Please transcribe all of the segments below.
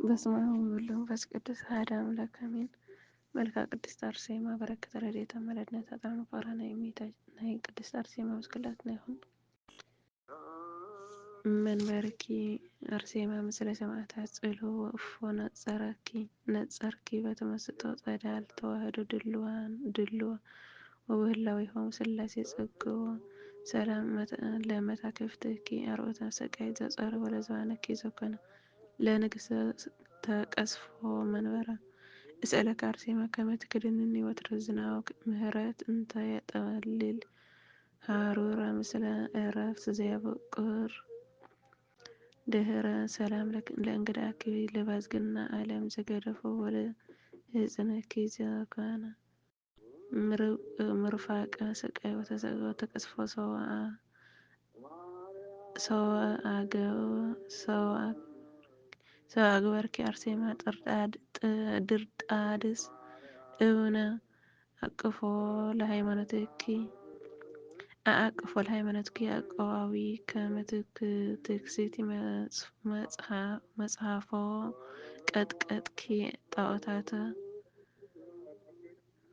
በስመ አብ ወወልድ ወመንፈስ ቅዱስ አሐዱ አምላክ አሜን። መልክዓ ቅድስት አርሴማ በረከተ ረድኤታ መላድነት ዕጣኑ ፋራና የሚታይ ናይ ቅድስት አርሴማ መስቀላት ይኹን። መንበርኪ አርሴማ ምስለ ሰማዕታት ጽልዎ እፎ ነጸርኪ በተመስጦ ጸዳል ተዋህዶ ድልዎ ወበህላዊሆሙ ሥላሴ ጸግዎ ሰላም ለመታክፍትኪ አርዑተ ሰቃይ ዘጸርቦ ለዘባነኪ ዘኮነ ለንግሥተ ተቀስፎ መንበራ እስእለከ አርሴማ ከመ ትክድንኒ ወትረ ዝናወ ምህረት እንተ የጠወልል ሀሩረ ምስለ ዕረፍት ዘያበቁር ድህረ ሰላም ለእንግዳኪ ለባዝግና ዓለም ዘገደፎ ወለሕፅንኪ ዘኮነ ምርፋቀ ስቃይ ወተቀስፎ ሰው አግበርኪ አርሴማ ድርጣድስ እብነ አቅፎ ለሃይማኖትኪ አቀዋዊ ከመ ትክስቲ መጽሐፎ ቀጥቀጥኪ ጣዖታተ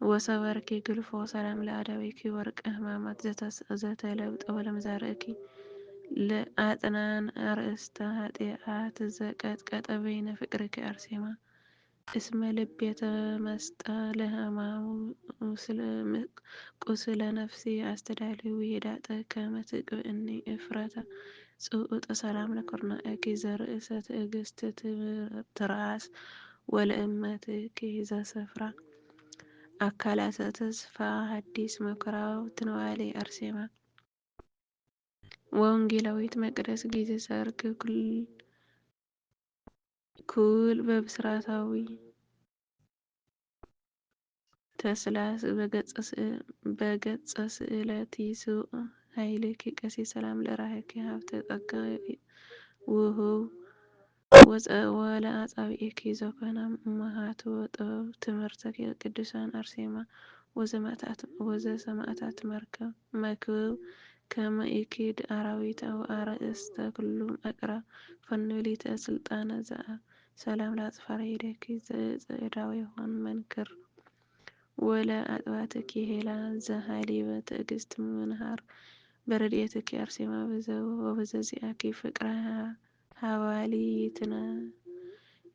ወሰበርኪ ግልፎ ሰላም ለአዳዊኪ ወርቀ ሕማማት ዘተለብጠ ወለመዛርእኪ ለአጥናን አርእስተ ኃጢአት ዘቀጥቀጠ በይነ ፍቅርኪ አርሴማ እስመ ልቤ ተመስጠ ለሕማሙ ቁስለ ነፍሲ አስተዳልዊ ሄዳጠ ከመ ትቅብእኒ እፍረተ ጽኡጥ ሰላም ለኩርናኤኪ ዘርእሰ ትዕግስት ትርአስ ወለእመትኪ ዘስፍራ አካላተ ተስፋ ሐዲስ ምኵራብ ትንዋሌ አርሴማ ወወንጌላዊት መቅደስ ጊዜ ሰርክ ኩል በብስራታዊ ተስላስ በገጸ ስእለት ይስውእ ኃይልኪ ቀሲስ ሰላም ለራህኪ ሀብተ ጸጋ ውሁብ ወለአጻብዒኪ ዘኮነ እምሃት ወጥበብ ትምህርተ ቅዱሳን አርሴማ ወዘሰማዕታት መክብብ ከመ ኢኪድ አራዊተ ወአርእስተ ኩሉ አቅራብ ፈኑሊተ ስልጣነ ሰላም ለአጽፋረ ይደኪ ዘዕዳዊሆን መንክር ወለአጥባትኪ ሄላ ዘሃሊበ ትዕግስት ምንሃር በረድኤትኪ አርሴማ ወበዘዚአኪ ፍቅረ ሀባሊ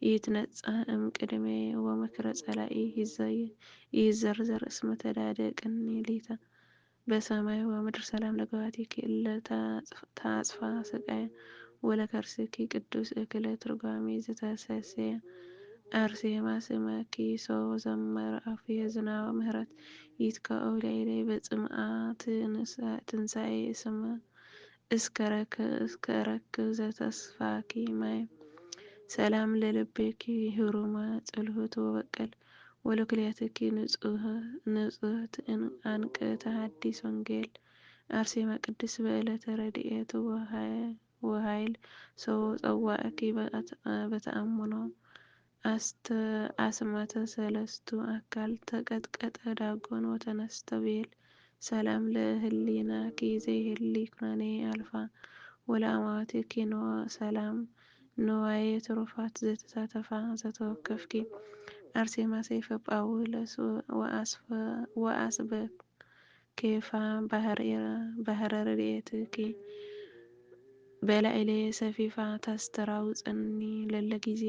ይትነጸህ እምቅድሜ ወምክረ ጸላኢ ይዘርዘር እስመ ተዳደቅኒ ሊተ በሰማይ ወምድር ሰላም ለገባቲኪ እለ ተአጽፋ ስቃየ ወለከርስኪ ቅዱስ እክለ ትርጓሜ ዘተሰስየ አርሴማ ስመኪ ሰው ዘመረ አፍየ ዝናወ ምህረት ይትከአው ላዕሌ በጽምአ ትንሣኤ እስከ ረክብ ዘተስፋኪ ማይ ሰላም ለልቤኪ ህሩመ ጽልሁት ወበቀል ወለኩልያትኪ ንጽሕት አንቅዕተ ሐዲስ ወንጌል አርሴማ ቅድስት በዕለተ ረድኤት ወኃይል ሰው ጸዋዕኪ በተአምኖ አስመተ ሰለስቱ አካል ተቀጥቀጠ ዳጎን ወተነስተ ቤል ሰላም ለህሊናኪ ዘይህሊ ኩነኔ አልፋ ወለአማትኪ ሰላም ንዋየ ትሩፋት ዘተሳተፋ ዘተወከፍኪ አርሴማ ሰይፈ ጳውሎስ ወአስበ ኬፋ ባህረ ረድኤትኪ በላዕሌየ ሰፊፋ ታስተራውፀኒ ለለጊዜ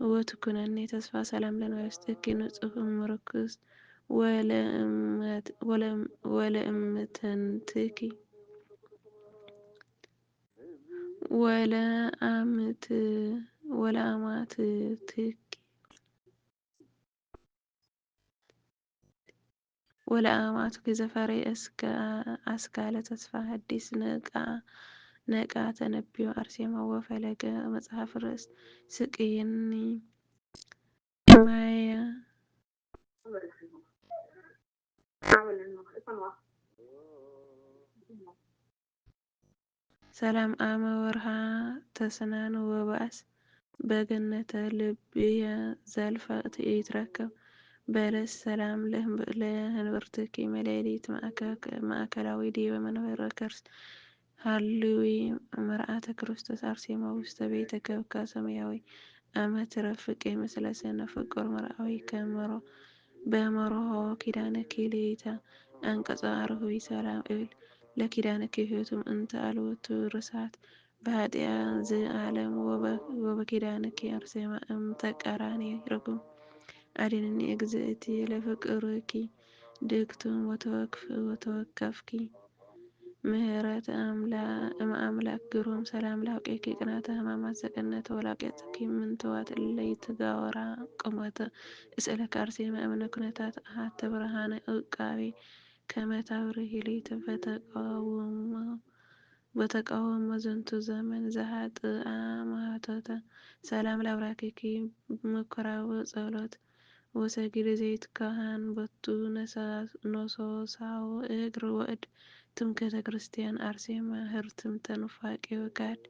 ወትኩነኒ ተስፋ ሰላም ለንዋየ ውስጥኪ ንጹሕ ምርኩስ ወለእምትንትኪ ወለአማትኪ ዘፈርየ አስካለ ተስፋ ሐዲስ ነቃ ተነቢዮ አርሴማ ወፈለገ መጽሐፍ ርእስ ስቅይኒ ማየ ሰላም አመ ወርሃ ተስናን ወባእስ በገነተ ልብየ ዘልፈ ይትረከብ በለስ ሰላም ለህንብርትኪ መሌሊት ማእከላዊ ዲበ መንበረ ከርስ ሃልዊ መርዓተ ክርስቶስ አርሴማ ውስተ ቤተ ከብካ ሰማያዊ አመ ትረፍቅ ምስለ ስነ ፍቁር መርአዊ በመርሆ ኪዳነኪ ሌታ አንቀጸ አርኅዊ ሰላም እብል ለኪዳነኪ ህይወቱም እንተ አልወቱ ርሳት በኃጢአን ዝዓለም ወበኪዳነኪ አርሴማ እምተቃራኒ ርጉም አድኅነኒ እግዝእትየ ለፍቁርኪ ድግቱም ወተወከፍኪ ምህረት እምአምላክ ግሩም ሰላም ላውቄኪ ቅንዓተ ሕማማት ዘቀነተ ወላቄጽኪ ምንትዋት እለ ይትጋወራ ቅሞተ እስእለከ አርሴማ እምነ ኩነታት አሐተ ብርሃነ ዕቃቤ ከመ ታብርሂ ሌተ በተቃወሞ ዝንቱ ዘመን ዘኃጥአ ማኅቶተ ሰላም ለአብራክኪ ምኵራብ ጸሎት ወሰጊድ ዘይትካህን ቦቱ ኖሶሳው እግር ወእድ ትምክህተ ክርስቲያን አርሴማ ህርትምተ ኑፋቄ ወጋድ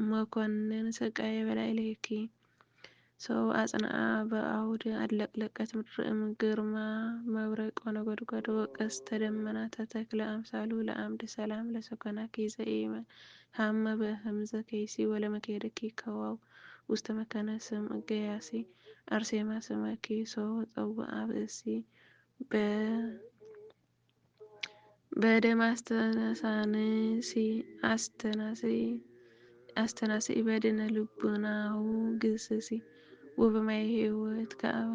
መኮንን ስቃየ በላዕሌኪ ሰው አጽንዓ በአውድ አድለቅለቀት ምድር ግርማ መብረቅ ወነጎድጓድ ወቀስተ ደመና ተተክለ አምሳሉ ለአምድ ሰላም ለሰኮናኪ ዘኢመ ሀመ በህምዘ ከይሲ ወለመክየድኪ ከዋው ውስተ መካነ ስም ገያሲ አርሴማ ስመኪ ሰው ጸውአ ብእሲ በደም አስተናስኢ በድነ ልቡናሁ ግስሲ ወበማየ ሕይወት ከአበ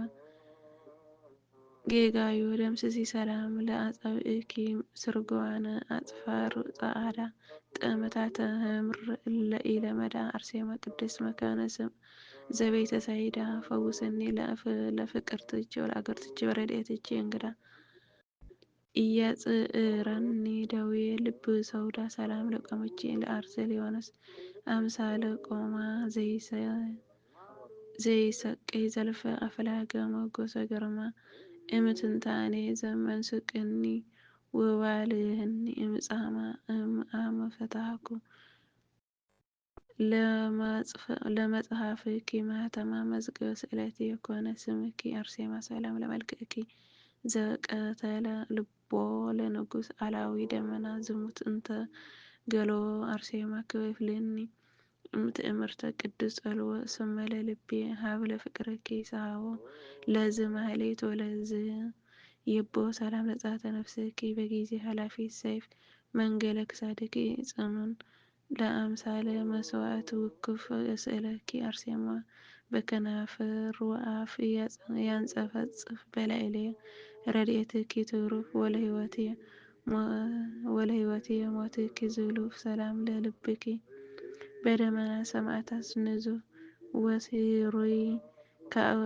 ጌጋዮ ደምስሲ ሰላም ለአጻብዕኪ ስርጓነ አጽፋር ጸዓዳ ጠመታተ ህምር እለ ኢለመዳ አርሴማ ቅድስት መካነ ስም ዘቤተ ሳይዳ ፈውሰኒ ለፍቅርትኪ ወለአገርትኪ በረድኤትኪ እንግዳ ኢያጽእረኒ ደዌ ልብ ሰውዳ ሰላም ለቆምኪ ለአርሴልዮንስ አምሳለ ቆማ ዘይሰቅይ ዘልፈ አፍላገ ሞገሰ ግርማ እምትንታኔ ዘመን ስቅኒ ወባልህኒ እምጻማ እምአመ ፈታሐኩ ለመጽሐፍኪ ማኅተማ መዝገበ ስእለቴ የኮነ ስምኪ አርሴማ ሰላም ለመልክዕኪ ዘቀተለ ልቦ ለንጉሥ አላዊ ደመና ዝሙት እንተ ገለዎ አርሴማ ክፍልኒ እምትእምርተ ቅዱስ ጸልዎ ስመ ለልቤ ሀብለ ፍቅርኪ ሰሃቦ ለዝ ማህሌት ወለዝ የቦ ሰላም ለጻተ ነፍስኪ በጊዜ ኃላፊት ሰይፍ መንገለ ክሳድኪ ጽኑን ለአምሳለ መስዋዕት ውኩፍ ስእለኪ አርሴማ በከናፍር ወአፍ ያንጸፈጽፍ በላዕሌየ ረድኤትኪ ትሩፍ ወለሕይወትየ ሞትኪ ዝሉፍ ሰላም ለልብኪ በደመ ሰማዕታት ንዙህ ወሲሩይ ከአብ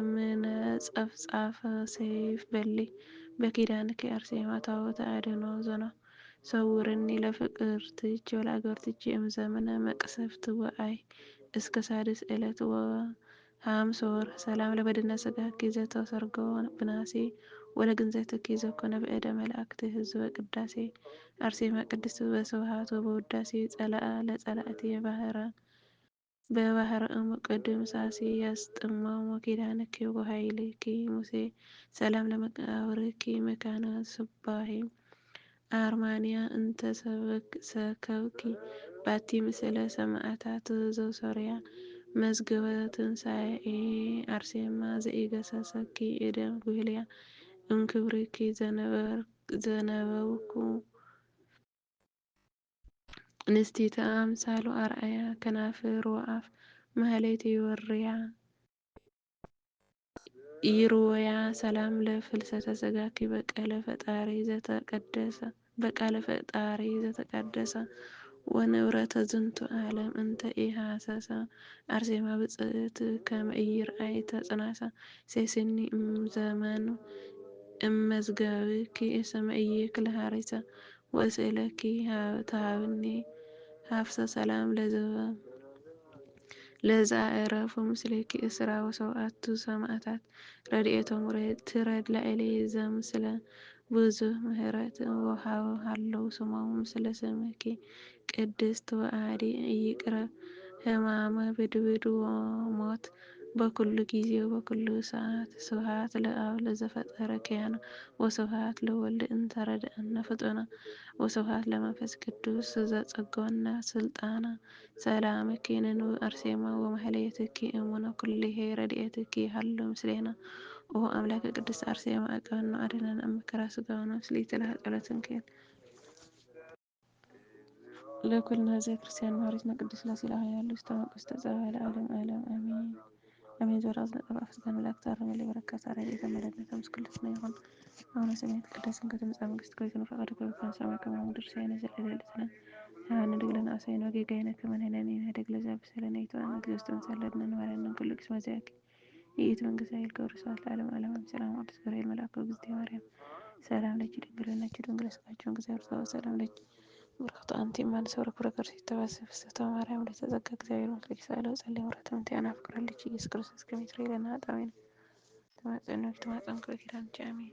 እምነጸፍጻፈ ሰይፍ በሊ በኪዳንኪ አርሴማ ታቦተ አድኅኖ ዘኖ ሰውረኒ ለፍቅርትኪ ወለአገርትኪ እምዘመነ መቅሰፍት ወአይ እስከ ሳድስ ዕለት ወሐምስ ወርኅ ሰላም ለበድነ ሥጋኪ ዘተሰርገወ ብናሴ ወለግንዘትኪ ዘኮነ በእደ መላእክት ህዝበ ቅዳሴ አርሴማ ቅድስት በስብሐት ወበውዳሴ ጸላአ ለጸላእትየ በባሕረ እሙቅ ድምሳሴ ያስጥሞሙ ኪዳንኪ ወኃይልኪ ሙሴ ሰላም ለመቃብርኪ መካነ ስባሄ አርማንያ እንተ ሰከብኪ ባቲ ምስለ ሰማዕታት ዘሶርያ መዝገበ ትንሣኤ አርሴማ ዘኢገሰሰኪ እደ ጉህልያ እምክብርኪ ዘነበብኩ ንስቲተ አምሳሉ አርአያ ከናፍር ወአፍ ማህሌት ይርወያ ሰላም ለፍልሰተ ሥጋኪ በቃለ ፈጣሪ ዘተቀደሰ ወንብረተ ዝንቱ ዓለም እንተ ኢሐሰሰ አርሴማ ብጽዕት ከመ ኢይርአይ ተጽናሰ ሴስኒ እምዘመኑ እመዝገብኪ እስመ ኢይክል ሀሪሰ ወእስእለኪ ተሃብኒ ሀፍሰ ሰላም ለዘአዕረፉ ምስሌኪ እስራ ወሰብአቱ ሰማዕታት ረድኤቶሙ ትረድ ላዕሌየ ዘምስለ ብዙኅ ምሕረት ወሀበ ሀለው ስሞሙ ምስለ ስምኪ ቅድስት ወአዲ ኢይቅረብ ሕማመ ብድብድ ወሞት በኩሉ ጊዜ ወበኩሉ ሰዓት ስብሐት ለአብ ለዘፈጠረ ኪያነ ወስብሐት ለወልድ እንተረድአነ ፍጡነ ወስብሐት ለመንፈስ ቅዱስ ዘጸጎና ስልጣነ ሰላም ኪንኑ አርሴማ ወማህሌትኪ እሙነ ኩልሄ ረድኤትኪ ሃሎ ምስሌነ ኦ አምላከ ቅድስት አርሴማ ዕቀበነ አድኅነነ እምከራ ሥጋው ነፍስ ጸሎትን ክል ለኩልነ ህዝበ ክርስቲያን ማኅበረሰብነ ቅድስት ሥላሴ ለአብ ያሉ ስተመቁ ስተጸባ ለዓለም ዓለም አሜን። አሜን። ዘወርአጽ ነጠፋ ፍስጋን መላእክት አረመ ለበረከት ረድኤተ መለድነተ ምስክልትነ ይኹን አቡነ ሰማያት ይትቀደስ ስምከ ትምጻእ መንግሥትከ ወይኩን ፈቃድከ በከመ በሰማይ ከማሁ በምድር ሲሳየነ ዘለለዕለትነ ሀበነ ንኅድግ ለነ አበሳነ ወጌጋየነ ከመ ንሕነኒ ንኅድግ ለዘአበሰ ለነ ኢትብአነ እግዚኦ ውስተ መንሣኤነ ወሀበነ ኩሉ ቅድስት መዚአኪ ይእቲ መንግሥት ኃይል ክብር ስብሐት ለዓለመ ዓለም አሜን። ሰላም ቅዱስ ገብርኤል መልአክ እግዝእትየ ማርያም ሰላም ለኪ ድንግል ወለነኪ ድንግል ስጋኪ እግዚአብሔር ጸባኦት ሰላም ለኪ ብርክት አንቲ እምአንስት ወረክብረ ከርሥቲ ተባስሕ ፍስሕተ ማርያም ለተጸጋ እግዚአብሔር ምስሌኪ ሳህለ ወጸልይ ምሕረተ እምቲአነ ፍቅረ ልጅ ኢየሱስ ክርስቶስ ከመ ይስረይ ለነ ኃጣውኢነ ተማጸኖ ተማጸንኩ በኪዳንኪ አሜን።